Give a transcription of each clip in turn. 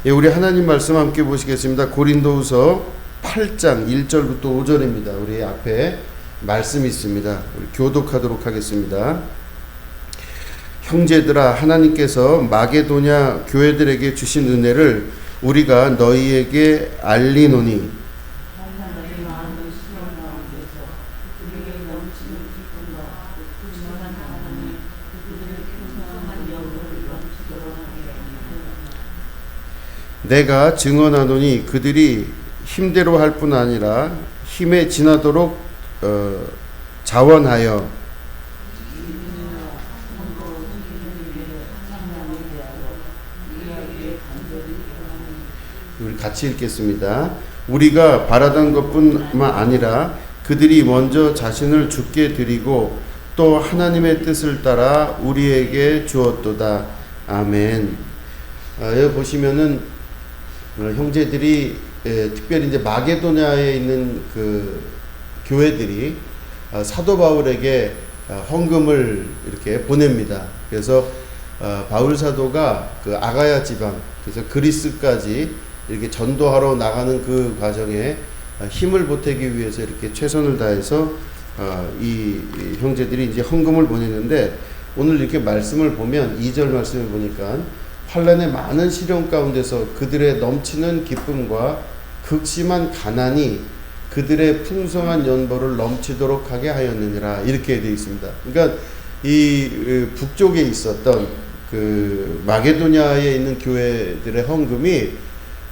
예, 우리 하나님 말씀 함께 보시겠습니다. 고린도후서 8장 1절부터 5절입니다. 우리 앞에 말씀이 있습니다. 우리 교독하도록 하겠습니다. 형제들아, 하나님께서 마게도냐 교회들에게 주신 은혜를 우리가 너희에게 알리노니 내가 증언하노니 그들이 힘대로 할 뿐 아니라 힘에 지나도록 자원하여 우리 같이 읽겠습니다. 우리가 바라던 것뿐만 아니라 그들이 먼저 자신을 주께 드리고 또 하나님의 뜻을 따라 우리에게 주었도다. 아멘. 여기 보시면은 형제들이 특별히 이제 마게도냐에 있는 그 교회들이 사도 바울에게 헌금을 이렇게 보냅니다. 그래서 바울 사도가 그 아가야 지방, 그래서 그리스까지 이렇게 전도하러 나가는 그 과정에 힘을 보태기 위해서 이렇게 최선을 다해서 이 형제들이 이제 헌금을 보냈는데, 오늘 이렇게 말씀을 보면 2절 말씀을 보니까 환난의 많은 시련 가운데서 그들의 넘치는 기쁨과 극심한 가난이 그들의 풍성한 연보를 넘치도록 하게 하였느니라, 이렇게 되어 있습니다. 그러니까 이 북쪽에 있었던 그 마게도냐에 있는 교회들의 헌금이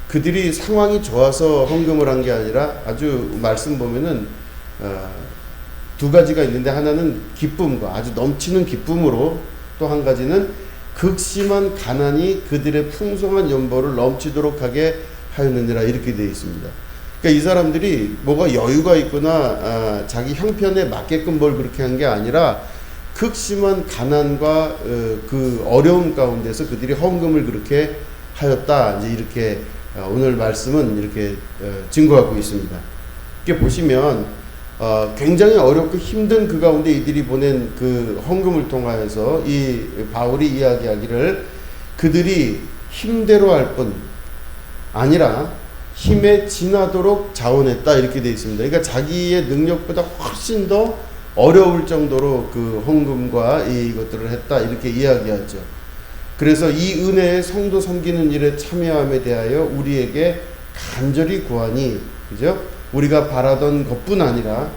그들이 상황이 좋아서 헌금을 한 게 아니라, 아주 말씀 보면은 두 가지가 있는데, 하나는 기쁨과 아주 넘치는 기쁨으로, 또 한 가지는 극심한 가난이 그들의 풍성한 연보를 넘치도록 하게 하였느니라, 이렇게 되어 있습니다. 그러니까 이 사람들이 뭐가 여유가 있거나 자기 형편에 맞게끔 뭘 그렇게 한 게 아니라 극심한 가난과 그 어려움 가운데서 그들이 헌금을 그렇게 하였다, 이제 이렇게 오늘 말씀은 이렇게 증거하고 있습니다. 이렇게 보시면 굉장히 어렵고 힘든 그 가운데 이들이 보낸 그 헌금을 통하여서 이 바울이 이야기하기를 그들이 힘대로 할 뿐 아니라 힘에 지나도록 자원했다, 이렇게 되어 있습니다. 그러니까 자기의 능력보다 훨씬 더 어려울 정도로 그 헌금과 이것들을 했다, 이렇게 이야기하죠. 그래서 이 은혜의 성도 섬기는 일에 참여함에 대하여 우리에게 간절히 구하니, 그죠? 우리가 바라던 것뿐 아니라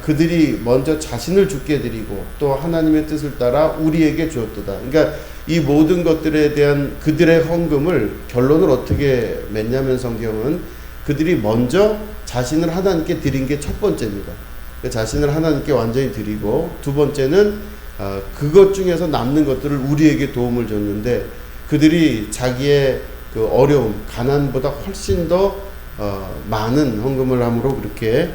그들이 먼저 자신을 주께 드리고 또 하나님의 뜻을 따라 우리에게 주었도다. 그러니까 이 모든 것들에 대한 그들의 헌금을 결론을 어떻게 맺냐면, 성경은 그들이 먼저 자신을 하나님께 드린 게 첫 번째입니다. 자신을 하나님께 완전히 드리고, 두 번째는 그것 중에서 남는 것들을 우리에게 도움을 줬는데, 그들이 자기의 그 어려움, 가난보다 훨씬 더 많은 헌금을 함으로 그렇게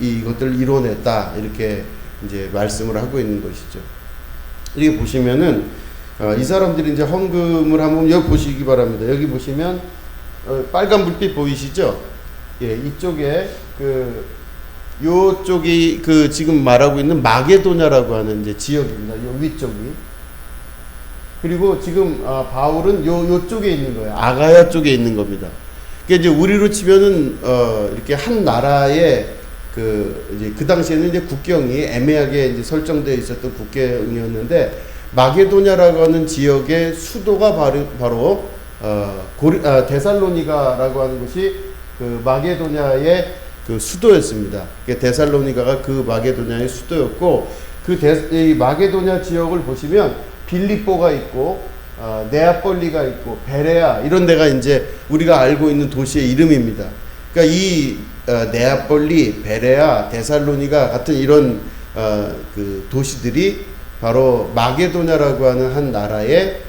이것들을 이뤄냈다, 이렇게 이제 말씀을 하고 있는 것이죠. 이렇게 보시면은 이 사람들이 이제 헌금을 하면, 여기 보시기 바랍니다. 여기 보시면 빨간 불빛 보이시죠? 예, 이쪽에 요쪽이 그 지금 말하고 있는 마게도냐라고 하는 이제 지역입니다. 요 위쪽이. 그리고 지금 바울은 요쪽에 있는 거예요. 아가야 쪽에 있는 겁니다. 그러니까 이제 우리로 치면은 이렇게 한 나라의 이제 그 당시에는 이제 국경이 애매하게 이제 설정되어 있었던 국경이었는데, 마게도냐라고 하는 지역의 수도가 바로 데살로니가라고 하는 곳이 그 마게도냐의 그 수도였습니다. 데살로니가가 그 마게도냐의 수도였고, 이 마게도냐 지역을 보시면 빌립보가 있고 네아폴리가 있고 베레아, 이런 데가 이제 우리가 알고 있는 도시의 이름입니다. 그러니까 이 네아폴리, 베레아, 데살로니가 같은 이런 그 도시들이 바로 마게도냐라고 하는 한 나라의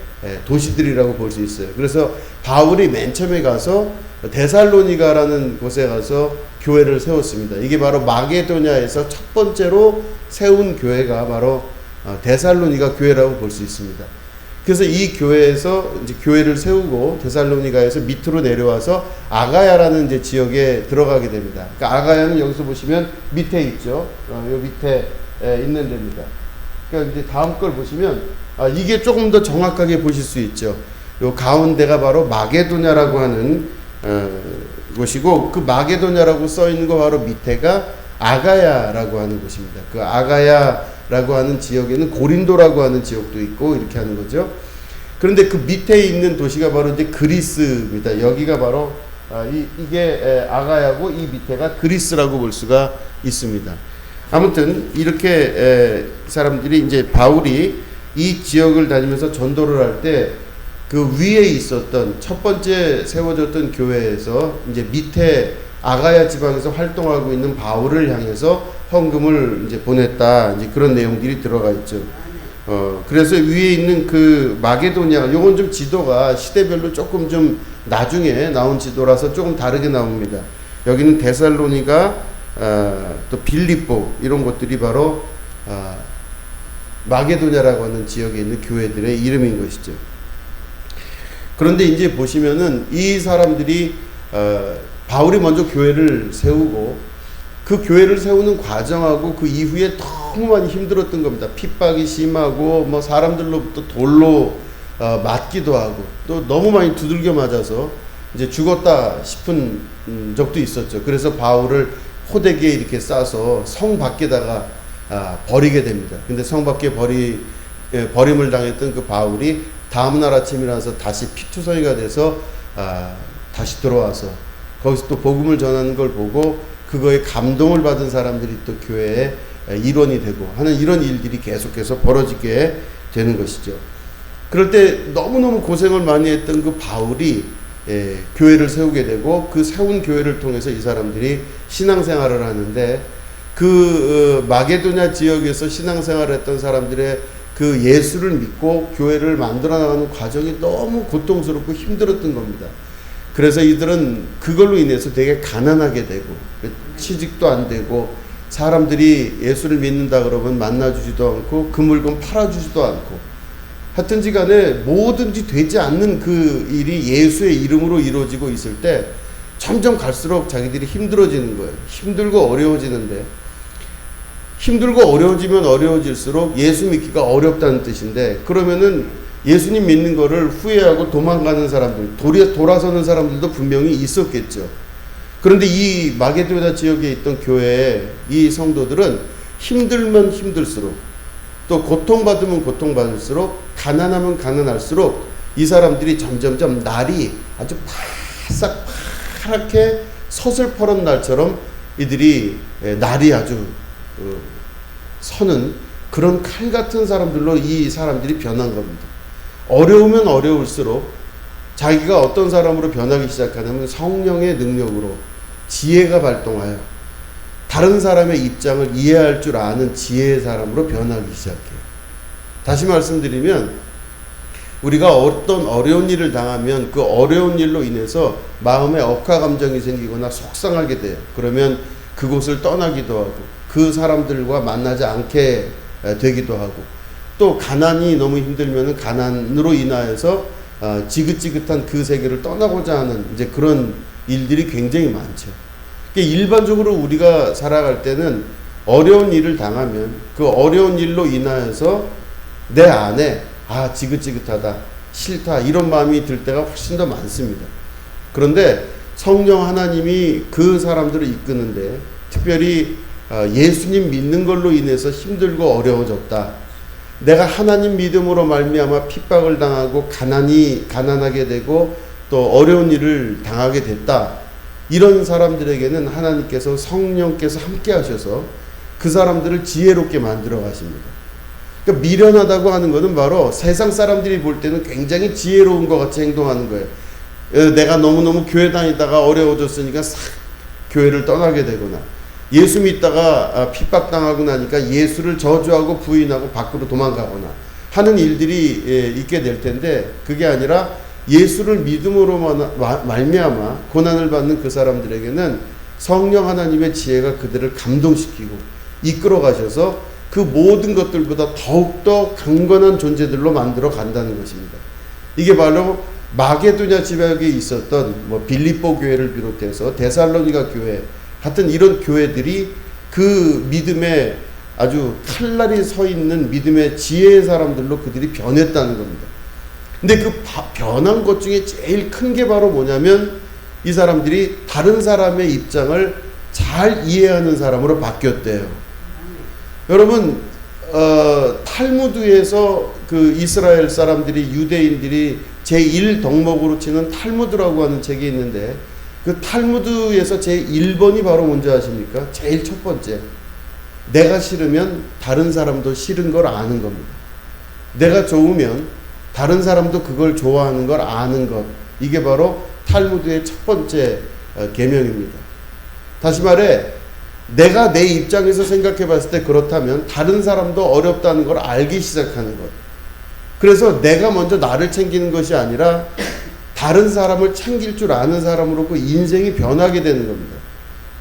도시들이라고 볼 수 있어요. 그래서 바울이 맨 처음에 가서 데살로니가라는 곳에 가서 교회를 세웠습니다. 이게 바로 마게도냐에서 첫 번째로 세운 교회가 바로 데살로니가 교회라고 볼 수 있습니다. 그래서 이 교회에서 이제 교회를 세우고 데살로니가에서 밑으로 내려와서 아가야라는 이제 지역에 들어가게 됩니다. 그러니까 아가야는 여기서 보시면 밑에 있죠. 요 밑에 있는 데입니다. 그러니까 이제 다음 걸 보시면 이게 조금 더 정확하게 보실 수 있죠. 요 가운데가 바로 마게도냐라고 하는 곳이고, 그 마게도냐라고 써 있는 거 바로 밑에가 아가야라고 하는 곳입니다. 그 아가야라고 하는 지역에는 고린도라고 하는 지역도 있고 이렇게 하는 거죠. 그런데 그 밑에 있는 도시가 바로 이제 그리스입니다. 여기가 바로 이게 아가야고 이 밑에가 그리스라고 볼 수가 있습니다. 아무튼 이렇게 사람들이 이제 바울이 이 지역을 다니면서 전도를 할 때 그 위에 있었던 첫 번째 세워졌던 교회에서 이제 밑에 아가야 지방에서 활동하고 있는 바울을 향해서 헌금을 이제 보냈다. 이제 그런 내용들이 들어가 있죠. 그래서 위에 있는 그 마게도냐, 요건 좀 지도가 시대별로 조금 좀 나중에 나온 지도라서 조금 다르게 나옵니다. 여기는 데살로니가, 또 빌립보, 이런 곳들이 바로, 마게도냐라고 하는 지역에 있는 교회들의 이름인 것이죠. 그런데 이제 보시면은 이 사람들이, 바울이 먼저 교회를 세우고 그 교회를 세우는 과정하고 그 이후에 너무 많이 힘들었던 겁니다. 핍박이 심하고 뭐 사람들로부터 돌로 맞기도 하고 또 너무 많이 두들겨 맞아서 이제 죽었다 싶은 적도 있었죠. 그래서 바울을 호되게 이렇게 싸서 성 밖에다가 버리게 됩니다. 근데 성 밖에 버림을 당했던 그 바울이 다음날 아침 일어나서 다시 피투성이가 돼서 다시 들어와서 거기서 또 복음을 전하는 걸 보고 그거에 감동을 받은 사람들이 또 교회의 일원이 되고 하는 이런 일들이 계속해서 벌어지게 되는 것이죠. 그럴 때 너무너무 고생을 많이 했던 그 바울이 교회를 세우게 되고 그 세운 교회를 통해서 이 사람들이 신앙생활을 하는데 그 마게도냐 지역에서 신앙생활을 했던 사람들의 그 예수를 믿고 교회를 만들어 나가는 과정이 너무 고통스럽고 힘들었던 겁니다. 그래서 이들은 그걸로 인해서 되게 가난하게 되고 취직도 안 되고 사람들이 예수를 믿는다 그러면 만나주지도 않고 그 물건 팔아주지도 않고 하여튼지 간에 뭐든지 되지 않는 그 일이 예수의 이름으로 이루어지고 있을 때 점점 갈수록 자기들이 힘들어지는 거예요. 힘들고 어려워지는데 힘들고 어려워지면 어려워질수록 예수 믿기가 어렵다는 뜻인데 그러면은 예수님 믿는 거를 후회하고 도망가는 사람들, 돌아서는 사람들도 분명히 있었겠죠. 그런데 이 마게도냐 지역에 있던 교회의 이 성도들은 힘들면 힘들수록 또 고통받으면 고통받을수록 가난하면 가난할수록 이 사람들이 점점점 날이 아주 바싹 파랗게 서슬퍼런 날처럼 이들이 날이 아주 서는 그런 칼 같은 사람들로 이 사람들이 변한 겁니다. 어려우면 어려울수록 자기가 어떤 사람으로 변하기 시작하냐면 성령의 능력으로 지혜가 발동하여 다른 사람의 입장을 이해할 줄 아는 지혜의 사람으로 변하기 시작해요. 다시 말씀드리면 우리가 어떤 어려운 일을 당하면 그 어려운 일로 인해서 마음에 억하 감정이 생기거나 속상하게 돼요. 그러면 그곳을 떠나기도 하고 그 사람들과 만나지 않게 되기도 하고 또 가난이 너무 힘들면 가난으로 인하여서 지긋지긋한 그 세계를 떠나고자 하는 이제 그런 일들이 굉장히 많죠. 일반적으로 우리가 살아갈 때는 어려운 일을 당하면 그 어려운 일로 인하여서 내 안에 지긋지긋하다, 싫다 이런 마음이 들 때가 훨씬 더 많습니다. 그런데 성령 하나님이 그 사람들을 이끄는데 특별히 예수님 믿는 걸로 인해서 힘들고 어려워졌다. 내가 하나님 믿음으로 말미암아 핍박을 당하고 가난하게 되고 또 어려운 일을 당하게 됐다. 이런 사람들에게는 하나님께서 성령께서 함께 하셔서 그 사람들을 지혜롭게 만들어 가십니다. 그러니까 미련하다고 하는 것은 바로 세상 사람들이 볼 때는 굉장히 지혜로운 것 같이 행동하는 거예요. 내가 너무너무 교회 다니다가 어려워졌으니까 싹 교회를 떠나게 되거나 예수 믿다가 핍박당하고 나니까 예수를 저주하고 부인하고 밖으로 도망가거나 하는 일들이 있게 될 텐데 그게 아니라 예수를 믿음으로 말미암아 고난을 받는 그 사람들에게는 성령 하나님의 지혜가 그들을 감동시키고 이끌어 가셔서 그 모든 것들보다 더욱더 강건한 존재들로 만들어 간다는 것입니다. 이게 바로 마게도냐 지역에 있었던 빌립보 교회를 비롯해서 데살로니가 교회 하여튼 이런 교회들이 그 믿음에 아주 칼날이 서 있는 믿음의 지혜의 사람들로 그들이 변했다는 겁니다. 근데 그 변한 것 중에 제일 큰 게 바로 뭐냐면 이 사람들이 다른 사람의 입장을 잘 이해하는 사람으로 바뀌었대요. 여러분, 탈무드에서 그 이스라엘 사람들이, 유대인들이 제1덕목으로 치는 탈무드라고 하는 책이 있는데, 그 탈무드에서 제1번이 바로 뭔지 아십니까? 제일 첫 번째, 내가 싫으면 다른 사람도 싫은 걸 아는 겁니다. 내가 좋으면 다른 사람도 그걸 좋아하는 걸 아는 것, 이게 바로 탈무드의 첫 번째 계명입니다. 다시 말해, 내가 내 입장에서 생각해 봤을 때 그렇다면 다른 사람도 어렵다는 걸 알기 시작하는 것. 그래서 내가 먼저 나를 챙기는 것이 아니라 다른 사람을 챙길 줄 아는 사람으로 그 인생이 변하게 되는 겁니다.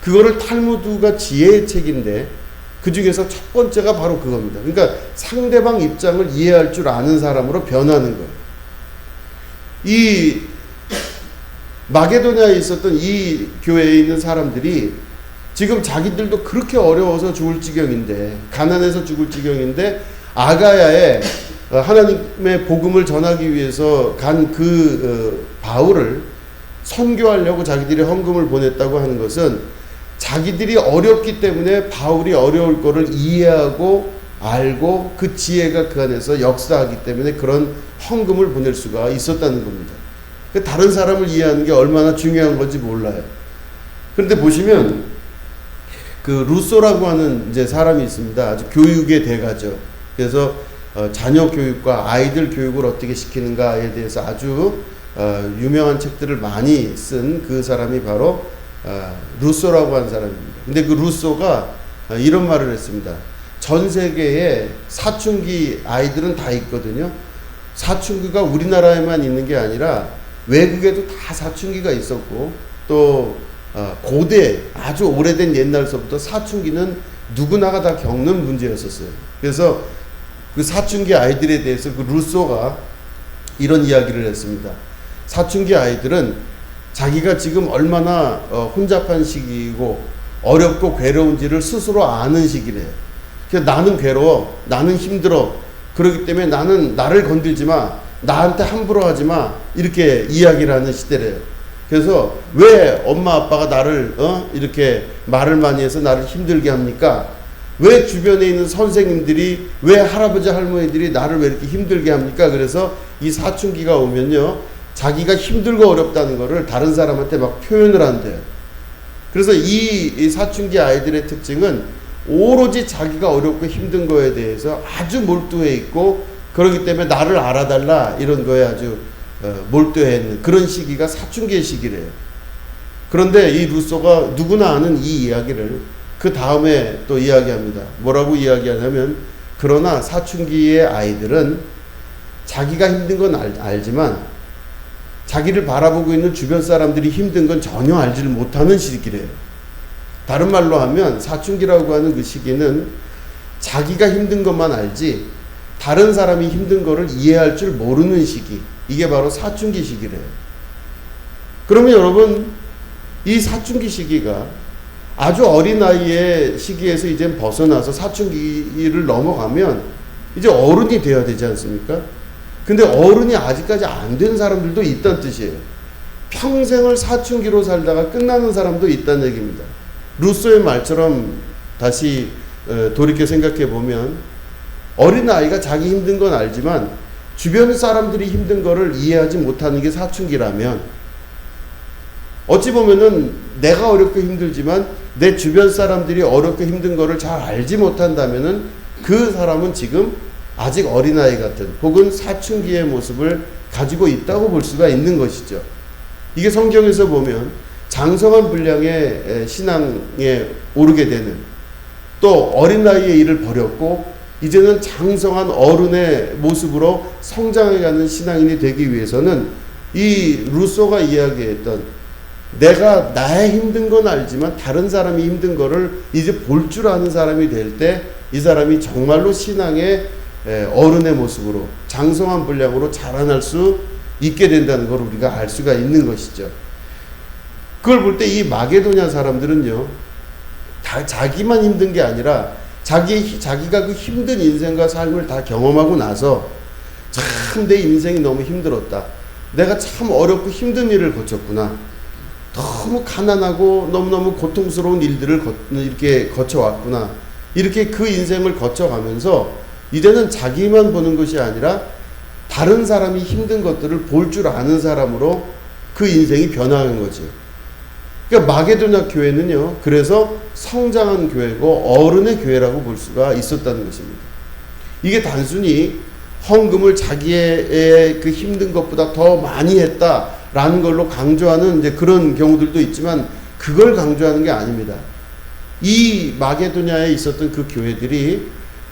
그거를 탈무드가 지혜의 책인데 그 중에서 첫 번째가 바로 그겁니다. 그러니까 상대방 입장을 이해할 줄 아는 사람으로 변하는 거예요. 이 마게도냐에 있었던 이 교회에 있는 사람들이 지금 자기들도 그렇게 어려워서 죽을 지경인데, 가난해서 죽을 지경인데, 아가야에 하나님의 복음을 전하기 위해서 간 그 바울을 선교하려고 자기들이 헌금을 보냈다고 하는 것은 자기들이 어렵기 때문에 바울이 어려울 거를 이해하고 알고 그 지혜가 그 안에서 역사하기 때문에 그런 헌금을 보낼 수가 있었다는 겁니다. 다른 사람을 이해하는 게 얼마나 중요한 건지 몰라요. 그런데 보시면 그 루소라고 하는 이제 사람이 있습니다. 아주 교육의 대가죠. 그래서 자녀 교육과 아이들 교육을 어떻게 시키는가에 대해서 아주 유명한 책들을 많이 쓴 그 사람이 바로 루소라고 하는 사람입니다. 근데 그 루소가 이런 말을 했습니다. 전 세계에 사춘기 아이들은 다 있거든요. 사춘기가 우리나라에만 있는 게 아니라 외국에도 다 사춘기가 있었고, 또 고대 아주 오래된 옛날서부터 사춘기는 누구나가 다 겪는 문제였었어요. 그래서 그 사춘기 아이들에 대해서 그 루소가 이런 이야기를 했습니다. 사춘기 아이들은 자기가 지금 얼마나 혼잡한 시기이고 어렵고 괴로운지를 스스로 아는 시기래요. 그래서 나는 괴로워, 나는 힘들어, 그렇기 때문에 나는 나를 건들지 마, 나한테 함부로 하지 마, 이렇게 이야기를 하는 시대래요. 그래서 왜 엄마 아빠가 나를 이렇게 말을 많이 해서 나를 힘들게 합니까? 왜 주변에 있는 선생님들이, 왜 할아버지 할머니들이 나를 왜 이렇게 힘들게 합니까? 그래서 이 사춘기가 오면요, 자기가 힘들고 어렵다는 거를 다른 사람한테 막 표현을 한대요. 그래서 이 사춘기 아이들의 특징은 오로지 자기가 어렵고 힘든 거에 대해서 아주 몰두해 있고, 그렇기 때문에 나를 알아달라 이런 거에 아주 몰두해 있는 그런 시기가 사춘기의 시기래요. 그런데 이 루소가 누구나 아는 이 이야기를 그 다음에 또 이야기합니다. 뭐라고 이야기하냐면, 그러나 사춘기의 아이들은 자기가 힘든 건 알지만 자기를 바라보고 있는 주변 사람들이 힘든 건 전혀 알지를 못하는 시기래요. 다른 말로 하면 사춘기라고 하는 그 시기는 자기가 힘든 것만 알지 다른 사람이 힘든 거를 이해할 줄 모르는 시기, 이게 바로 사춘기 시기래요. 그러면 여러분, 이 사춘기 시기가 아주 어린 나이의 시기에서 이제 벗어나서 사춘기를 넘어가면 이제 어른이 되어야 되지 않습니까? 근데 어른이 아직까지 안 된 사람들도 있다는 뜻이에요. 평생을 사춘기로 살다가 끝나는 사람도 있다는 얘기입니다. 루소의 말처럼 다시 돌이켜 생각해 보면, 어린아이가 자기 힘든 건 알지만 주변 사람들이 힘든 거를 이해하지 못하는 게 사춘기라면, 어찌 보면은 내가 어렵고 힘들지만 내 주변 사람들이 어렵고 힘든 거를 잘 알지 못한다면은 그 사람은 지금 아직 어린아이 같은 혹은 사춘기의 모습을 가지고 있다고 볼 수가 있는 것이죠. 이게 성경에서 보면 장성한 분량의 신앙에 오르게 되는, 또 어린아이의 일을 버렸고 이제는 장성한 어른의 모습으로 성장해가는 신앙인이 되기 위해서는 이 루소가 이야기했던, 내가 나의 힘든 건 알지만 다른 사람이 힘든 거를 이제 볼 줄 아는 사람이 될 때 이 사람이 정말로 신앙의 어른의 모습으로 장성한 분량으로 자라날 수 있게 된다는 걸 우리가 알 수가 있는 것이죠. 그걸 볼 때 이 마게도냐 사람들은요, 다 자기만 힘든 게 아니라 자기가 그 힘든 인생과 삶을 다 경험하고 나서 참 내 인생이 너무 힘들었다. 내가 참 어렵고 힘든 일을 거쳤구나. 너무 가난하고 너무너무 고통스러운 일들을 이렇게 거쳐왔구나. 이렇게 그 인생을 거쳐가면서 이제는 자기만 보는 것이 아니라 다른 사람이 힘든 것들을 볼 줄 아는 사람으로 그 인생이 변화한 거죠. 그러니까 마게도냐 교회는요, 그래서 성장한 교회고 어른의 교회라고 볼 수가 있었다는 것입니다. 이게 단순히 헌금을 자기의 그 힘든 것보다 더 많이 했다라는 걸로 강조하는 이제 그런 경우들도 있지만 그걸 강조하는 게 아닙니다. 이 마게도냐에 있었던 그 교회들이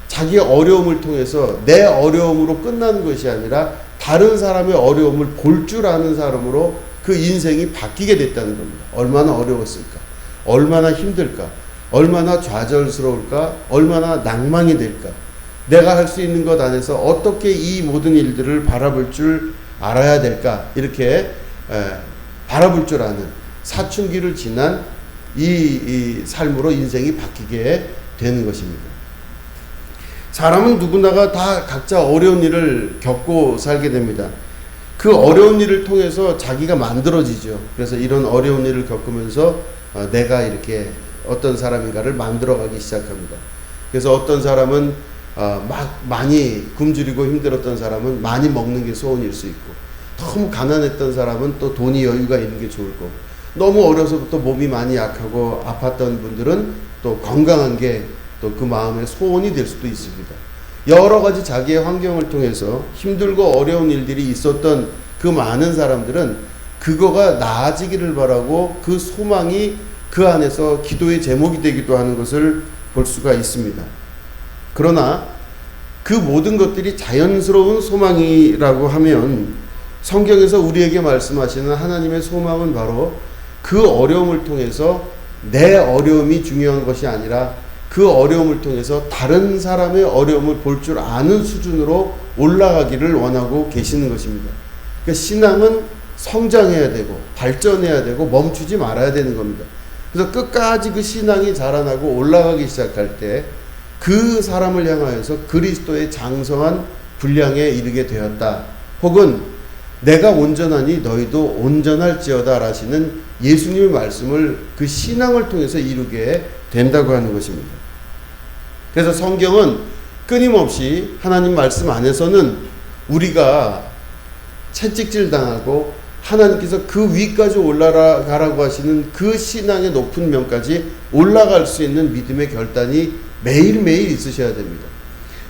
자기의 어려움을 통해서 내 어려움으로 끝나는 것이 아니라 다른 사람의 어려움을 볼 줄 아는 사람으로 그 인생이 바뀌게 됐다는 겁니다. 얼마나 어려웠을까? 얼마나 힘들까? 얼마나 좌절스러울까? 얼마나 낭망이 될까? 내가 할 수 있는 것 안에서 어떻게 이 모든 일들을 바라볼 줄 알아야 될까? 이렇게 바라볼 줄 아는 사춘기를 지난 이 삶으로 인생이 바뀌게 되는 것입니다. 사람은 누구나가 다 각자 어려운 일을 겪고 살게 됩니다. 그 어려운 일을 통해서 자기가 만들어지죠. 그래서 이런 어려운 일을 겪으면서 내가 이렇게 어떤 사람인가를 만들어가기 시작합니다. 그래서 어떤 사람은 막 많이 굶주리고 힘들었던 사람은 많이 먹는 게 소원일 수 있고, 너무 가난했던 사람은 또 돈이 여유가 있는 게 좋을 거고, 너무 어려서부터 몸이 많이 약하고 아팠던 분들은 또 건강한 게 또 그 마음의 소원이 될 수도 있습니다. 여러 가지 자기의 환경을 통해서 힘들고 어려운 일들이 있었던 그 많은 사람들은 그거가 나아지기를 바라고 그 소망이 그 안에서 기도의 제목이 되기도 하는 것을 볼 수가 있습니다. 그러나 그 모든 것들이 자연스러운 소망이라고 하면 성경에서 우리에게 말씀하시는 하나님의 소망은 바로 그 어려움을 통해서 내 어려움이 중요한 것이 아니라 그 어려움을 통해서 다른 사람의 어려움을 볼 줄 아는 수준으로 올라가기를 원하고 계시는 것입니다. 그러니까 신앙은 성장해야 되고 발전해야 되고 멈추지 말아야 되는 겁니다. 그래서 끝까지 그 신앙이 자라나고 올라가기 시작할 때 그 사람을 향하여서 그리스도의 장성한 분량에 이르게 되었다. 혹은 내가 온전하니 너희도 온전할지어다 라시는 예수님의 말씀을 그 신앙을 통해서 이루게 된다고 하는 것입니다. 그래서 성경은 끊임없이 하나님 말씀 안에서는 우리가 채찍질 당하고 하나님께서 그 위까지 올라가라고 하시는 그 신앙의 높은 면까지 올라갈 수 있는 믿음의 결단이 매일매일 있으셔야 됩니다.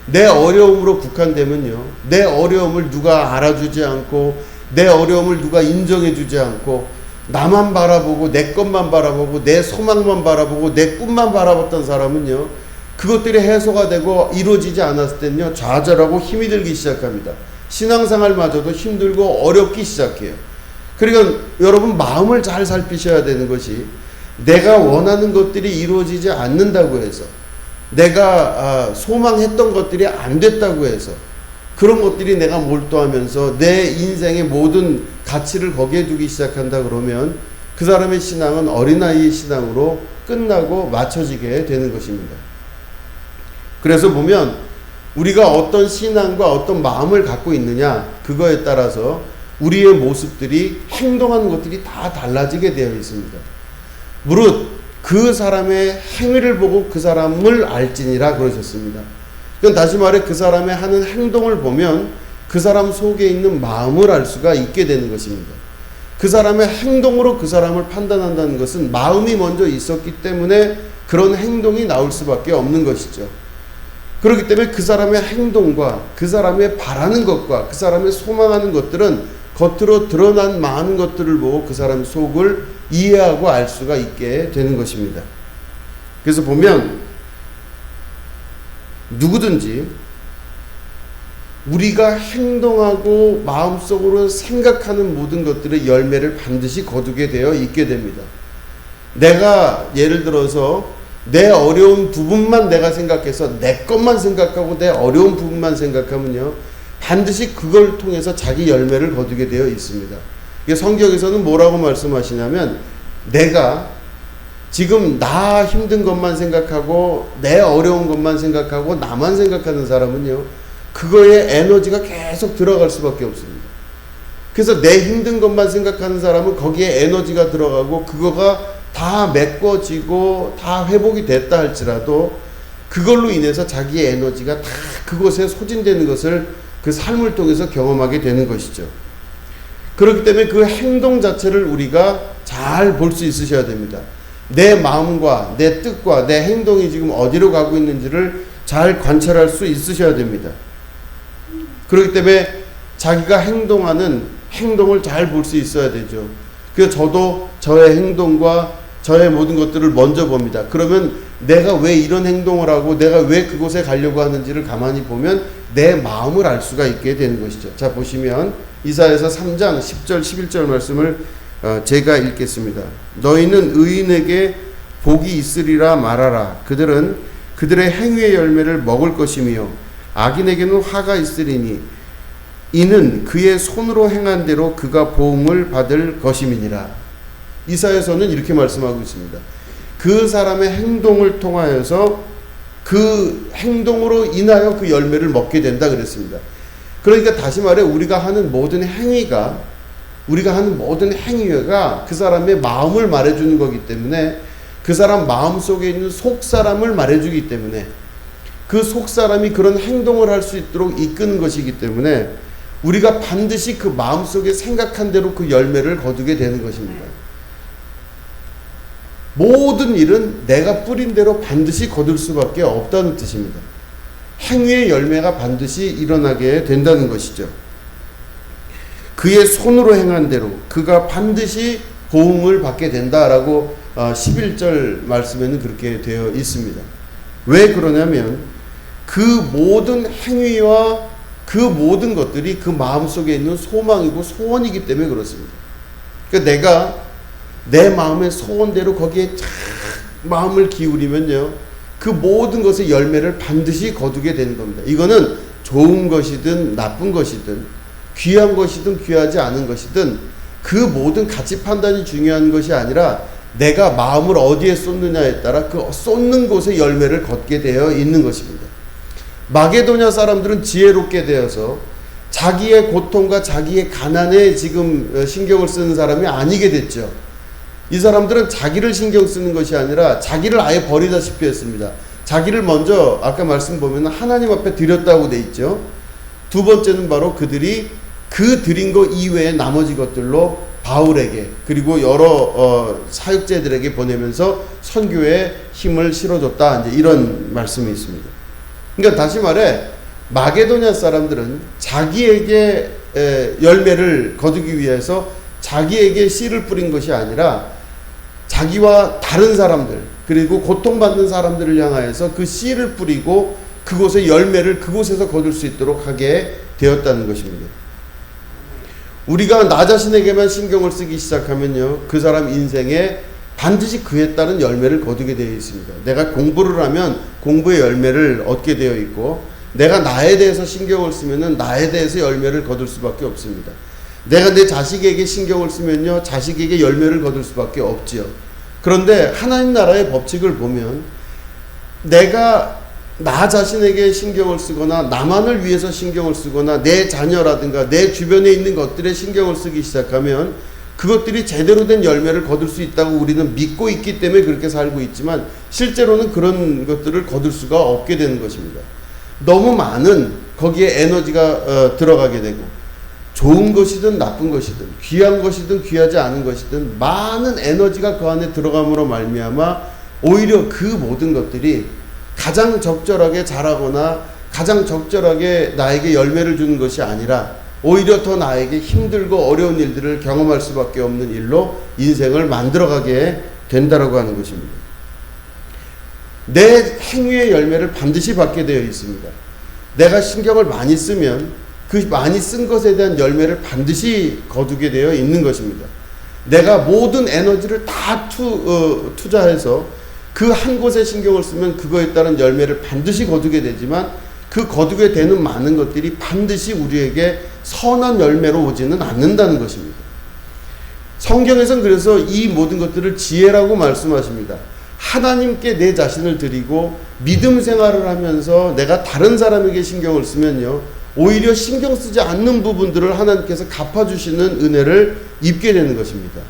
내 어려움으로 국한되면요, 내 어려움을 누가 알아주지 않고 내 어려움을 누가 인정해주지 않고 나만 바라보고 내 것만 바라보고 내 소망만 바라보고 내 꿈만 바라봤던 사람은요, 그것들이 해소가 되고 이루어지지 않았을 때는요, 좌절하고 힘이 들기 시작합니다. 신앙생활마저도 힘들고 어렵기 시작해요. 그러니까 여러분 마음을 잘 살피셔야 되는 것이, 내가 원하는 것들이 이루어지지 않는다고 해서, 내가 소망했던 것들이 안 됐다고 해서, 그런 것들이 내가 몰두하면서 내 인생의 모든 가치를 거기에 두기 시작한다 그러면 그 사람의 신앙은 어린아이의 신앙으로 끝나고 맞춰지게 되는 것입니다. 그래서 보면 우리가 어떤 신앙과 어떤 마음을 갖고 있느냐, 그거에 따라서 우리의 모습들이, 행동하는 것들이 다 달라지게 되어 있습니다. 무릇 그 사람의 행위를 보고 그 사람을 알지니라 그러셨습니다. 그건 다시 말해 그 사람의 하는 행동을 보면 그 사람 속에 있는 마음을 알 수가 있게 되는 것입니다. 그 사람의 행동으로 그 사람을 판단한다는 것은 마음이 먼저 있었기 때문에 그런 행동이 나올 수밖에 없는 것이죠. 그렇기 때문에 그 사람의 행동과 그 사람의 바라는 것과 그 사람의 소망하는 것들은 겉으로 드러난 많은 것들을 보고 그 사람의 속을 이해하고 알 수가 있게 되는 것입니다. 그래서 보면 누구든지 우리가 행동하고 마음속으로 생각하는 모든 것들의 열매를 반드시 거두게 되어 있게 됩니다. 내가 예를 들어서 내 어려운 부분만 내가 생각해서 내 것만 생각하고 내 어려운 부분만 생각하면요, 반드시 그걸 통해서 자기 열매를 거두게 되어 있습니다. 성경에서는 뭐라고 말씀하시냐면, 내가 지금 나 힘든 것만 생각하고 내 어려운 것만 생각하고 나만 생각하는 사람은요, 그거에 에너지가 계속 들어갈 수밖에 없습니다. 그래서 내 힘든 것만 생각하는 사람은 거기에 에너지가 들어가고 그거가 다 메꿔지고 다 회복이 됐다 할지라도 그걸로 인해서 자기의 에너지가 다 그곳에 소진되는 것을 그 삶을 통해서 경험하게 되는 것이죠. 그렇기 때문에 그 행동 자체를 우리가 잘 볼 수 있으셔야 됩니다. 내 마음과 내 뜻과 내 행동이 지금 어디로 가고 있는지를 잘 관찰할 수 있으셔야 됩니다. 그렇기 때문에 자기가 행동하는 행동을 잘 볼 수 있어야 되죠. 그래서 저도 저의 행동과 저의 모든 것들을 먼저 봅니다. 그러면 내가 왜 이런 행동을 하고 내가 왜 그곳에 가려고 하는지를 가만히 보면 내 마음을 알 수가 있게 되는 것이죠. 자, 보시면 이사야서 3장 10절 11절 말씀을 제가 읽겠습니다. 너희는 의인에게 복이 있으리라 말하라. 그들은 그들의 행위의 열매를 먹을 것이며 악인에게는 화가 있으리니 이는 그의 손으로 행한 대로 그가 보응을 받을 것임이니라. 이사야서는 이렇게 말씀하고 있습니다. 그 사람의 행동을 통하여서 그 행동으로 인하여 그 열매를 먹게 된다 그랬습니다. 그러니까 다시 말해 우리가 하는 모든 행위가 그 사람의 마음을 말해주는 거기 때문에 그 사람 마음속에 있는 속사람을 말해주기 때문에 그 속사람이 그런 행동을 할 수 있도록 이끄는 것이기 때문에 우리가 반드시 그 마음속에 생각한 대로 그 열매를 거두게 되는 것입니다. 모든 일은 내가 뿌린 대로 반드시 거둘 수밖에 없다는 뜻입니다. 행위의 열매가 반드시 일어나게 된다는 것이죠. 그의 손으로 행한 대로 그가 반드시 보응을 받게 된다라고 11절 말씀에는 그렇게 되어 있습니다. 왜 그러냐면 그 모든 행위와 그 모든 것들이 그 마음속에 있는 소망이고 소원이기 때문에 그렇습니다. 그러니까 내가 내 마음의 소원대로 거기에 쫙 마음을 기울이면요, 그 모든 것의 열매를 반드시 거두게 되는 겁니다. 이거는 좋은 것이든 나쁜 것이든 귀한 것이든 귀하지 않은 것이든 그 모든 가치 판단이 중요한 것이 아니라 내가 마음을 어디에 쏟느냐에 따라 그 쏟는 곳의 열매를 걷게 되어 있는 것입니다. 마게도냐 사람들은 지혜롭게 되어서 자기의 고통과 자기의 가난에 지금 신경을 쓰는 사람이 아니게 됐죠. 이 사람들은 자기를 신경 쓰는 것이 아니라 자기를 아예 버리다시피 했습니다. 자기를 먼저 아까 말씀 보면 하나님 앞에 드렸다고 돼 있죠. 두 번째는 바로 그들이 그 드린 것 이외의 나머지 것들로 바울에게 그리고 여러 사역자들에게 보내면서 선교에 힘을 실어줬다. 이제 이런 말씀이 있습니다. 그러니까 다시 말해 마게도냐 사람들은 자기에게 열매를 거두기 위해서 자기에게 씨를 뿌린 것이 아니라 자기와 다른 사람들 그리고 고통받는 사람들을 향하여서 그 씨를 뿌리고 그곳의 열매를 그곳에서 거둘 수 있도록 하게 되었다는 것입니다. 우리가 나 자신에게만 신경을 쓰기 시작하면요, 그 사람 인생에 반드시 그에 따른 열매를 거두게 되어 있습니다. 내가 공부를 하면 공부의 열매를 얻게 되어 있고 내가 나에 대해서 신경을 쓰면은 나에 대해서 열매를 거둘 수밖에 없습니다. 내가 내 자식에게 신경을 쓰면요, 자식에게 열매를 거둘 수밖에 없지요. 그런데 하나님 나라의 법칙을 보면 내가 나 자신에게 신경을 쓰거나 나만을 위해서 신경을 쓰거나 내 자녀라든가 내 주변에 있는 것들에 신경을 쓰기 시작하면 그것들이 제대로 된 열매를 거둘 수 있다고 우리는 믿고 있기 때문에 그렇게 살고 있지만 실제로는 그런 것들을 거둘 수가 없게 되는 것입니다. 너무 많은 거기에 에너지가 들어가게 되고 좋은 것이든 나쁜 것이든 귀한 것이든 귀하지 않은 것이든 많은 에너지가 그 안에 들어감으로 말미암아 오히려 그 모든 것들이 가장 적절하게 자라거나 가장 적절하게 나에게 열매를 주는 것이 아니라 오히려 더 나에게 힘들고 어려운 일들을 경험할 수밖에 없는 일로 인생을 만들어가게 된다라고 하는 것입니다. 내 행위의 열매를 반드시 받게 되어 있습니다. 내가 신경을 많이 쓰면 그 많이 쓴 것에 대한 열매를 반드시 거두게 되어 있는 것입니다. 내가 모든 에너지를 다 투자해서 그 한 곳에 신경을 쓰면 그거에 따른 열매를 반드시 거두게 되지만 그 거두게 되는 많은 것들이 반드시 우리에게 선한 열매로 오지는 않는다는 것입니다. 성경에서는 그래서 이 모든 것들을 지혜라고 말씀하십니다. 하나님께 내 자신을 드리고 믿음 생활을 하면서 내가 다른 사람에게 신경을 쓰면요, 오히려 신경 쓰지 않는 부분들을 하나님께서 갚아주시는 은혜를 입게 되는 것입니다.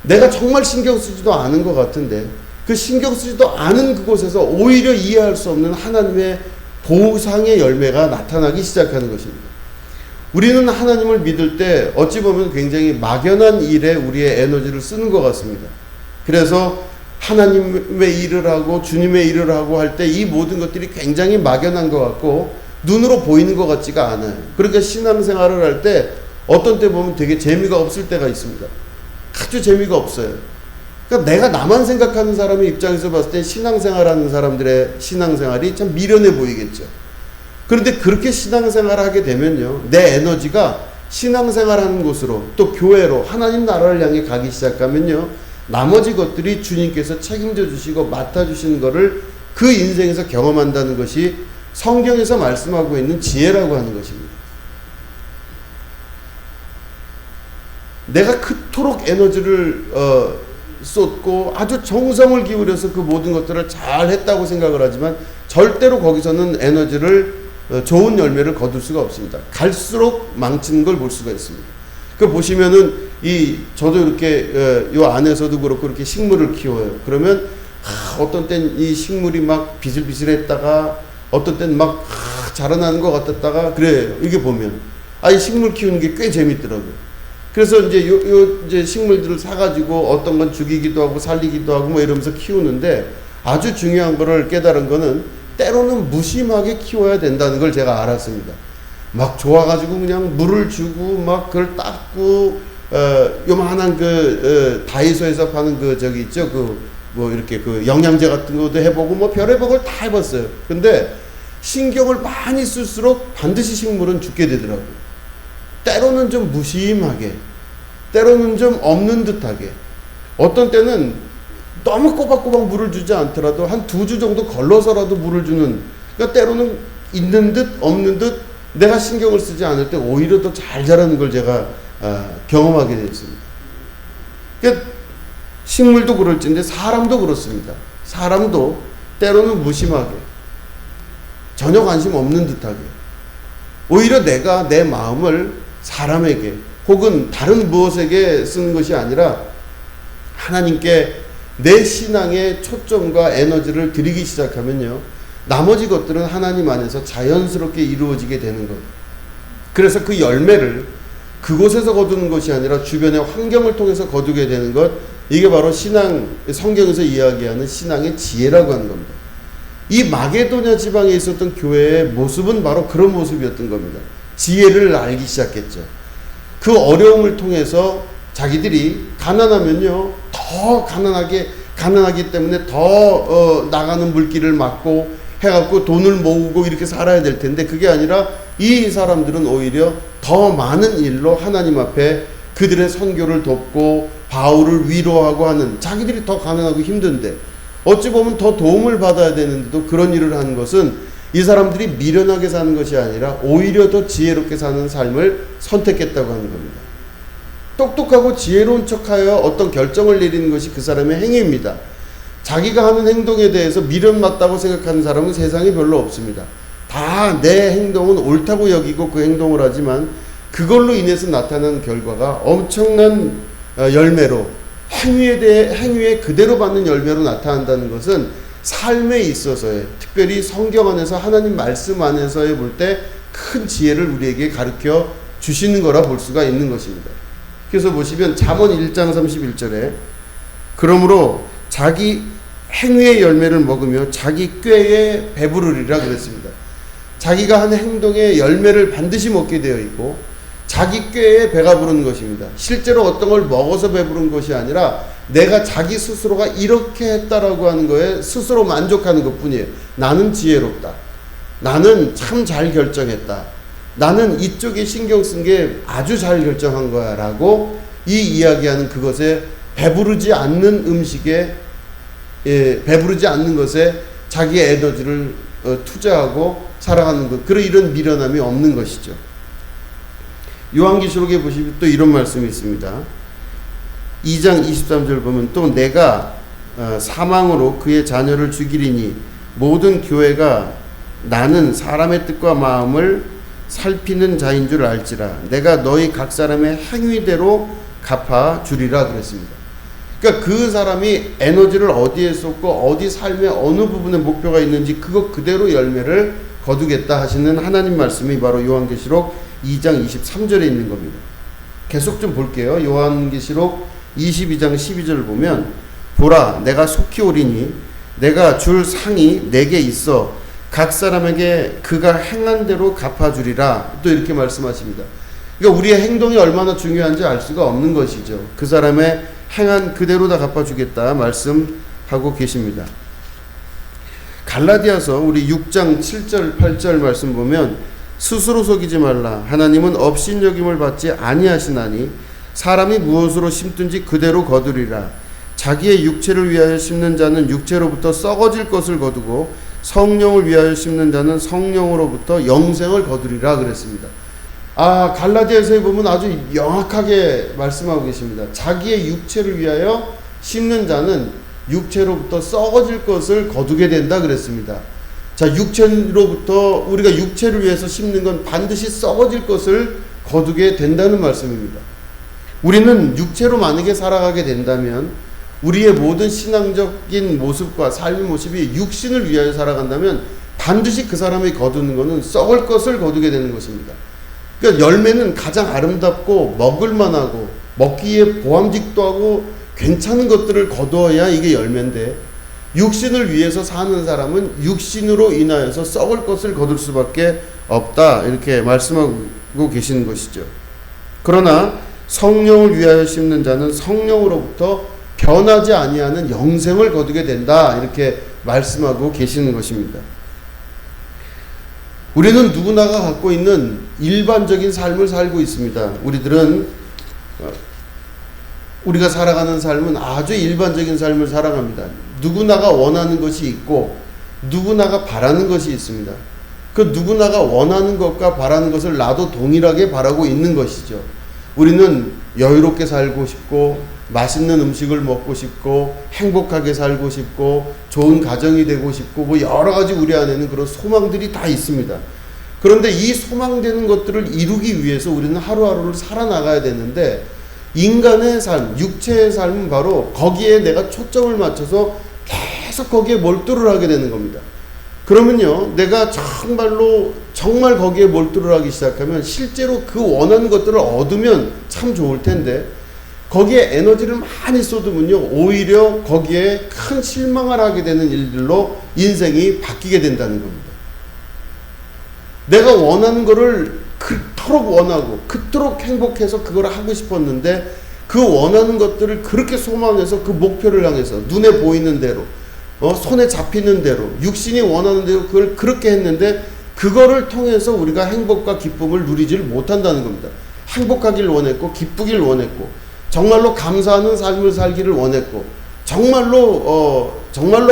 내가 정말 신경 쓰지도 않은 것 같은데 그 신경 쓰지도 않은 그곳에서 오히려 이해할 수 없는 하나님의 보상의 열매가 나타나기 시작하는 것입니다. 우리는 하나님을 믿을 때 어찌 보면 굉장히 막연한 일에 우리의 에너지를 쓰는 것 같습니다. 그래서 하나님의 일을 하고 주님의 일을 하고 할 때 이 모든 것들이 굉장히 막연한 것 같고 눈으로 보이는 것 같지가 않아요. 그러니까 신앙생활을 할 때 어떤 때 보면 되게 재미가 없을 때가 있습니다. 아주 재미가 없어요. 그러니까 내가 나만 생각하는 사람의 입장에서 봤을 때 신앙생활하는 사람들의 신앙생활이 참 미련해 보이겠죠. 그런데 그렇게 신앙생활을 하게 되면요, 내 에너지가 신앙생활하는 곳으로 또 교회로 하나님 나라를 향해 가기 시작하면요, 나머지 것들이 주님께서 책임져 주시고 맡아주시는 것을 그 인생에서 경험한다는 것이 성경에서 말씀하고 있는 지혜라고 하는 것입니다. 내가 그토록 에너지를 쏟고 아주 정성을 기울여서 그 모든 것들을 잘 했다고 생각을 하지만 절대로 거기서는 에너지를 좋은 열매를 거둘 수가 없습니다. 갈수록 망치는 걸 볼 수가 있습니다. 그 보시면은 저도 이렇게 요 안에서도 그렇고 이렇게 식물을 키워요. 그러면 어떤 땐 이 식물이 막 비슬비슬했다가 어떤 땐 막 자라나는 것 같았다가 그래요. 이게 보면 이 식물 키우는 게 꽤 재밌더라고요. 그래서 이제 이제 식물들을 사가지고 어떤 건 죽이기도 하고 살리기도 하고 뭐 이러면서 키우는데 아주 중요한 거를 깨달은 거는 때로는 무심하게 키워야 된다는 걸 제가 알았습니다. 막 좋아가지고 그냥 물을 주고 막 그걸 닦고 요만한 다이소에서 파는 저기 있죠, 뭐 이렇게 영양제 같은 것도 해보고 뭐 별의별 걸 다 해봤어요. 근데 신경을 많이 쓸수록 반드시 식물은 죽게 되더라고요. 때로는 좀 무심하게, 때로는 좀 없는 듯하게, 어떤 때는 너무 꼬박꼬박 물을 주지 않더라도 한 2주 정도 걸러서라도 물을 주는, 그러니까 때로는 있는 듯 없는 듯 내가 신경을 쓰지 않을 때 오히려 더 잘 자라는 걸 제가 경험하게 됐습니다. 그러니까 식물도 그럴진데 사람도 그렇습니다. 사람도 때로는 무심하게, 전혀 관심 없는 듯하게, 오히려 내가 내 마음을 사람에게 혹은 다른 무엇에게 쓰는 것이 아니라 하나님께 내 신앙의 초점과 에너지를 드리기 시작하면요, 나머지 것들은 하나님 안에서 자연스럽게 이루어지게 되는 것. 그래서 그 열매를 그곳에서 거두는 것이 아니라 주변의 환경을 통해서 거두게 되는 것, 이게 바로 성경에서 이야기하는 신앙의 지혜라고 하는 겁니다. 이 마게도냐 지방에 있었던 교회의 모습은 바로 그런 모습이었던 겁니다. 지혜를 알기 시작했죠. 그 어려움을 통해서 자기들이 가난하면요, 더 가난하기 때문에 더 나가는 물길을 막고 해갖고 돈을 모으고 이렇게 살아야 될 텐데, 그게 아니라 이 사람들은 오히려 더 많은 일로 하나님 앞에 그들의 선교를 돕고 바울을 위로하고 하는, 자기들이 더 가난하고 힘든데 어찌 보면 더 도움을 받아야 되는데도 그런 일을 하는 것은 이 사람들이 미련하게 사는 것이 아니라 오히려 더 지혜롭게 사는 삶을 선택했다고 하는 겁니다. 똑똑하고 지혜로운 척하여 어떤 결정을 내리는 것이 그 사람의 행위입니다. 자기가 하는 행동에 대해서 미련 맞다고 생각하는 사람은 세상에 별로 없습니다. 다 내 행동은 옳다고 여기고 그 행동을 하지만 그걸로 인해서 나타나는 결과가 엄청난 열매로, 행위에 그대로 받는 열매로 나타난다는 것은 삶에 있어서의, 특별히 성경 안에서 하나님 말씀 안에서의 볼 때 큰 지혜를 우리에게 가르쳐 주시는 거라 볼 수가 있는 것입니다. 그래서 보시면 잠언 1장 31절에 그러므로 자기 행위의 열매를 먹으며 자기 꾀에 배부르리라 그랬습니다. 자기가 한 행동의 열매를 반드시 먹게 되어 있고 자기 꾀에 배가 부른 것입니다. 실제로 어떤 걸 먹어서 배부른 것이 아니라 내가 자기 스스로가 이렇게 했다라고 하는 거에 스스로 만족하는 것뿐이에요. 나는 지혜롭다. 나는 참 잘 결정했다. 나는 이쪽에 신경 쓴 게 아주 잘 결정한 거야 라고 이 이야기하는 그것에 배부르지 않는 음식에 배부르지 않는 것에 자기의 에너지를 투자하고 살아가는 것, 그런 이런 미련함이 없는 것이죠. 요한계시록에 보시면 또 이런 말씀이 있습니다. 2장 23절 보면 또 내가 사망으로 그의 자녀를 죽이리니 모든 교회가 나는 사람의 뜻과 마음을 살피는 자인 줄 알지라. 내가 너희 각 사람의 행위대로 갚아 주리라 그랬습니다. 그러니까 그 사람이 에너지를 어디에 쏟고 어디 삶의 어느 부분에 목표가 있는지 그거 그대로 열매를 거두겠다 하시는 하나님 말씀이 바로 요한계시록 2장 23절에 있는 겁니다. 계속 좀 볼게요. 요한계시록 22장 12절 보면 보라 내가 속히 오리니 내가 줄 상이 내게 있어 각 사람에게 그가 행한 대로 갚아주리라. 또 이렇게 말씀하십니다. 그러니까 우리의 행동이 얼마나 중요한지 알 수가 없는 것이죠. 그 사람의 행한 그대로 다 갚아주겠다 말씀하고 계십니다. 갈라디아서 우리 6장 7절 8절 말씀 보면 스스로 속이지 말라. 하나님은 업신여김을 받지 아니하시나니 사람이 무엇으로 심든지 그대로 거두리라. 자기의 육체를 위하여 심는 자는 육체로부터 썩어질 것을 거두고 성령을 위하여 심는 자는 성령으로부터 영생을 거두리라 그랬습니다. 갈라디아서에 보면 아주 명확하게 말씀하고 계십니다. 자기의 육체를 위하여 심는 자는 육체로부터 썩어질 것을 거두게 된다 그랬습니다. 자, 육체로부터 우리가 육체를 위해서 심는 건 반드시 썩어질 것을 거두게 된다는 말씀입니다. 우리는 육체로 만약에 살아가게 된다면 우리의 모든 신앙적인 모습과 삶의 모습이 육신을 위하여 살아간다면 반드시 그 사람이 거두는 것은 썩을 것을 거두게 되는 것입니다. 그러니까 열매는 가장 아름답고 먹을만하고 먹기에 보암직도 하고 괜찮은 것들을 거두어야 이게 열매인데 육신을 위해서 사는 사람은 육신으로 인하여서 썩을 것을 거둘 수밖에 없다 이렇게 말씀하고 계시는 것이죠. 그러나 성령을 위하여 심는 자는 성령으로부터 변하지 아니하는 영생을 거두게 된다 이렇게 말씀하고 계시는 것입니다. 우리는 누구나가 갖고 있는 일반적인 삶을 살고 있습니다. 우리가 살아가는 삶은 아주 일반적인 삶을 살아갑니다. 누구나가 원하는 것이 있고 누구나가 바라는 것이 있습니다. 그 누구나가 원하는 것과 바라는 것을 나도 동일하게 바라고 있는 것이죠. 우리는 여유롭게 살고 싶고 맛있는 음식을 먹고 싶고 행복하게 살고 싶고 좋은 가정이 되고 싶고 뭐 여러 가지 우리 안에는 그런 소망들이 다 있습니다. 그런데 이 소망되는 것들을 이루기 위해서 우리는 하루하루를 살아나가야 되는데 인간의 삶, 육체의 삶은 바로 거기에 내가 초점을 맞춰서 계속 거기에 몰두를 하게 되는 겁니다. 그러면요, 내가 정말 거기에 몰두를 하기 시작하면 실제로 그 원하는 것들을 얻으면 참 좋을 텐데 거기에 에너지를 많이 쏟으면요, 오히려 거기에 큰 실망을 하게 되는 일들로 인생이 바뀌게 된다는 겁니다. 내가 원하는 거를 그토록 원하고 그토록 행복해서 그걸 하고 싶었는데 그 원하는 것들을 그렇게 소망해서 그 목표를 향해서 눈에 보이는 대로 손에 잡히는 대로 육신이 원하는 대로 그걸 그렇게 했는데 그거를 통해서 우리가 행복과 기쁨을 누리지를 못한다는 겁니다. 행복하길 원했고 기쁘길 원했고 정말로 감사하는 삶을 살기를 원했고 정말로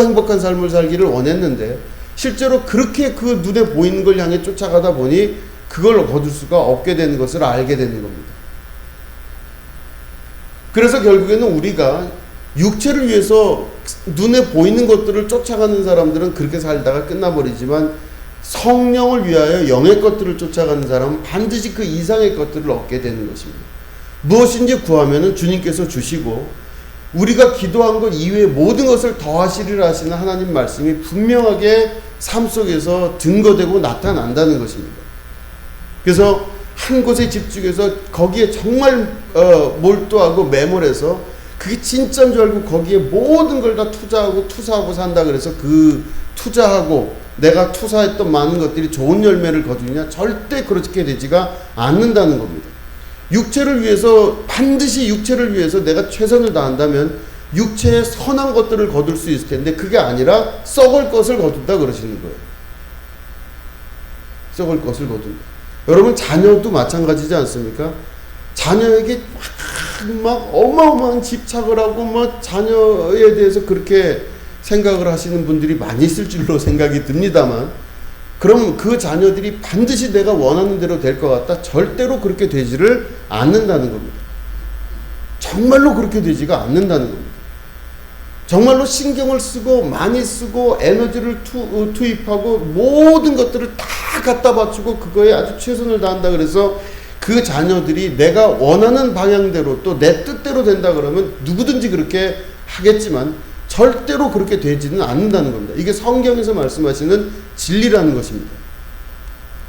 행복한 삶을 살기를 원했는데 실제로 그렇게 그 눈에 보이는 걸 향해 쫓아가다 보니 그걸 거둘 수가 없게 되는 것을 알게 되는 겁니다. 그래서 결국에는 우리가 육체를 위해서 눈에 보이는 것들을 쫓아가는 사람들은 그렇게 살다가 끝나버리지만 성령을 위하여 영의 것들을 쫓아가는 사람은 반드시 그 이상의 것들을 얻게 되는 것입니다. 무엇인지 구하면은 주님께서 주시고 우리가 기도한 것 이외의 모든 것을 더하시리라 하시는 하나님 말씀이 분명하게 삶 속에서 증거되고 나타난다는 것입니다. 그래서 한 곳에 집중해서 거기에 정말 몰두하고 매몰해서 그게 진짜인 줄 알고 거기에 모든 걸 다 투사하고 산다 그래서 그 투자하고 내가 투사했던 많은 것들이 좋은 열매를 거두냐? 절대 그렇게 되지가 않는다는 겁니다. 반드시 육체를 위해서 내가 최선을 다한다면 육체의 선한 것들을 거둘 수 있을 텐데 그게 아니라 썩을 것을 거둔다 그러시는 거예요. 썩을 것을 거둔다. 여러분 자녀도 마찬가지지 않습니까? 자녀에게 막 어마어마한 집착을 하고 막 자녀에 대해서 그렇게 생각을 하시는 분들이 많이 있을 줄로 생각이 듭니다만 그럼 그 자녀들이 반드시 내가 원하는 대로 될 것 같다? 절대로 그렇게 되지를 않는다는 겁니다. 정말로 그렇게 되지가 않는다는 겁니다. 정말로 신경을 쓰고 많이 쓰고 에너지를 투입하고 모든 것들을 다 갖다 바치고 그거에 아주 최선을 다한다. 그래서 그 자녀들이 내가 원하는 방향대로 또 내 뜻대로 된다 그러면 누구든지 그렇게 하겠지만 절대로 그렇게 되지는 않는다는 겁니다. 이게 성경에서 말씀하시는 진리라는 것입니다.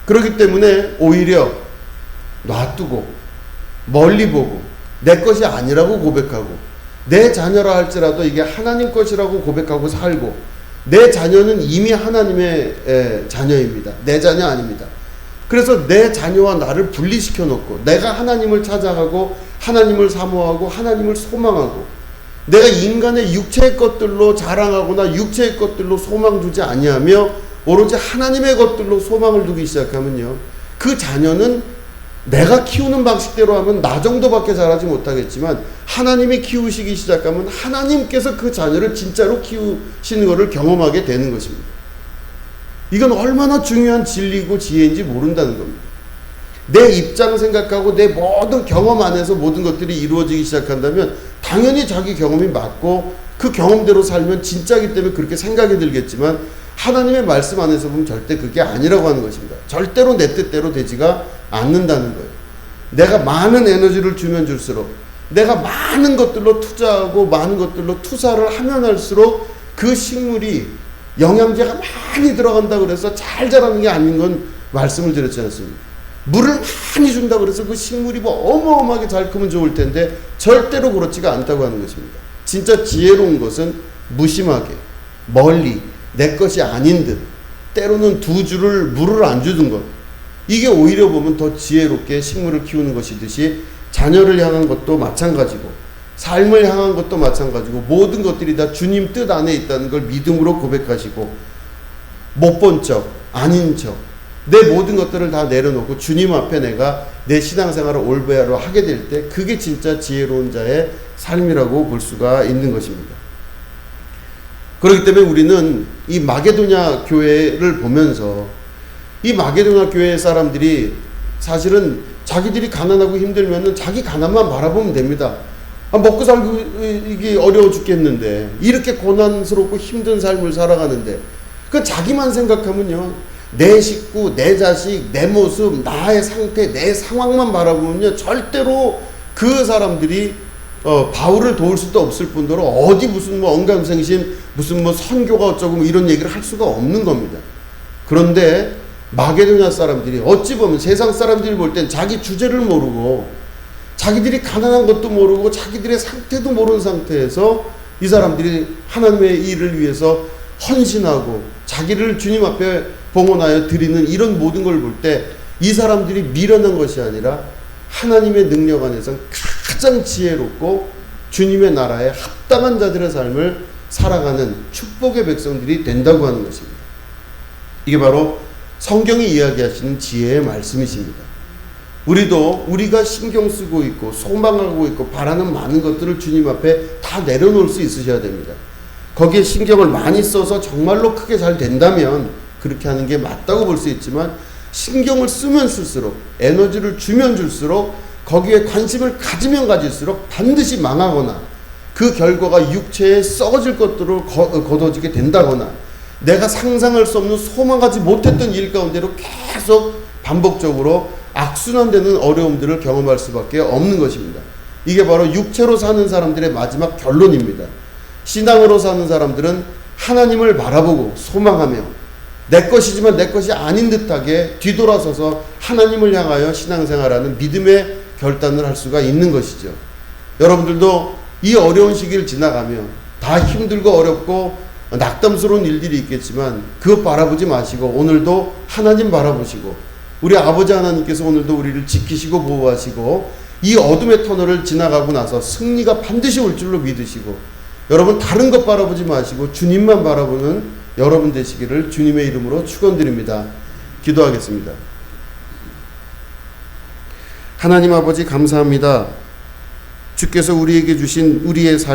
그렇기 때문에 오히려 놔두고 멀리 보고 내 것이 아니라고 고백하고 내 자녀라 할지라도 이게 하나님 것이라고 고백하고 살고 내 자녀는 이미 하나님의 자녀입니다. 내 자녀 아닙니다. 그래서 내 자녀와 나를 분리시켜 놓고 내가 하나님을 찾아가고 하나님을 사모하고 하나님을 소망하고 내가 인간의 육체의 것들로 자랑하거나 육체의 것들로 소망 두지 아니하며 오로지 하나님의 것들로 소망을 두기 시작하면요, 그 자녀는 내가 키우는 방식대로 하면 나 정도밖에 자라지 못하겠지만 하나님이 키우시기 시작하면 하나님께서 그 자녀를 진짜로 키우시는 것을 경험하게 되는 것입니다. 이건 얼마나 중요한 진리고 지혜인지 모른다는 겁니다. 내 입장 생각하고 내 모든 경험 안에서 모든 것들이 이루어지기 시작한다면 당연히 자기 경험이 맞고 그 경험대로 살면 진짜이기 때문에 그렇게 생각이 들겠지만 하나님의 말씀 안에서 보면 절대 그게 아니라고 하는 것입니다. 절대로 내 뜻대로 되지가 않는다는 거예요. 내가 많은 에너지를 주면 줄수록 내가 많은 것들로 투자하고 많은 것들로 투사를 하면 할수록 그 식물이 영양제가 많이 들어간다 그래서 잘 자라는 게 아닌 건 말씀을 드렸지 않습니까? 물을 많이 준다 그래서 그 식물이 뭐 어마어마하게 잘 크면 좋을 텐데 절대로 그렇지가 않다고 하는 것입니다. 진짜 지혜로운 것은 무심하게 멀리 내 것이 아닌 듯 때로는 두 줄을 물을 안 주는 것, 이게 오히려 보면 더 지혜롭게 식물을 키우는 것이듯이 자녀를 향한 것도 마찬가지고 삶을 향한 것도 마찬가지고 모든 것들이 다 주님 뜻 안에 있다는 걸 믿음으로 고백하시고 못 본 척 아닌 척 내 모든 것들을 다 내려놓고 주님 앞에 내가 내 신앙생활을 올바로 하게 될 때 그게 진짜 지혜로운 자의 삶이라고 볼 수가 있는 것입니다. 그렇기 때문에 우리는 이 마게도냐 교회를 보면서 이 마게도냐 교회 사람들이 사실은 자기들이 가난하고 힘들면은 자기 가난만 바라보면 됩니다. 먹고 살고 이게 어려워 죽겠는데 이렇게 고난스럽고 힘든 삶을 살아가는데 그 자기만 생각하면요, 내 식구, 내 자식, 내 모습, 나의 상태, 내 상황만 바라보면요 절대로 그 사람들이 바울을 도울 수도 없을 뿐더러 어디 무슨 뭐 언감생심 무슨 뭐 선교가 어쩌고 뭐 이런 얘기를 할 수가 없는 겁니다. 그런데 마게도냐 사람들이 어찌 보면 세상 사람들이 볼 땐 자기 주제를 모르고 자기들이 가난한 것도 모르고 자기들의 상태도 모르는 상태에서 이 사람들이 하나님의 일을 위해서 헌신하고 자기를 주님 앞에 봉헌하여 드리는 이런 모든 걸 볼 때 이 사람들이 미련한 것이 아니라 하나님의 능력 안에서 가장 지혜롭고 주님의 나라에 합당한 자들의 삶을 살아가는 축복의 백성들이 된다고 하는 것입니다. 이게 바로 성경이 이야기하시는 지혜의 말씀이십니다. 우리도 우리가 신경 쓰고 있고 소망하고 있고 바라는 많은 것들을 주님 앞에 다 내려놓을 수 있으셔야 됩니다. 거기에 신경을 많이 써서 정말로 크게 잘 된다면 그렇게 하는 게 맞다고 볼 수 있지만 신경을 쓰면 쓸수록 에너지를 주면 줄수록 거기에 관심을 가지면 가질수록 반드시 망하거나 그 결과가 육체에 썩어질 것들로 거둬지게 된다거나 내가 상상할 수 없는 소망하지 못했던 일 가운데로 계속 반복적으로 악순환되는 어려움들을 경험할 수밖에 없는 것입니다. 이게 바로 육체로 사는 사람들의 마지막 결론입니다. 신앙으로 사는 사람들은 하나님을 바라보고 소망하며 내 것이지만 내 것이 아닌 듯하게 뒤돌아서서 하나님을 향하여 신앙생활하는 믿음의 결단을 할 수가 있는 것이죠. 여러분들도 이 어려운 시기를 지나가며 다 힘들고 어렵고 낙담스러운 일들이 있겠지만 그것 바라보지 마시고 오늘도 하나님 바라보시고 우리 아버지 하나님께서 오늘도 우리를 지키시고 보호하시고 이 어둠의 터널을 지나가고 나서 승리가 반드시 올 줄로 믿으시고 여러분 다른 것 바라보지 마시고 주님만 바라보는 여러분 되시기를 주님의 이름으로 축원드립니다. 기도하겠습니다. 하나님 아버지 감사합니다. 주께서 우리에게 주신 우리의 삶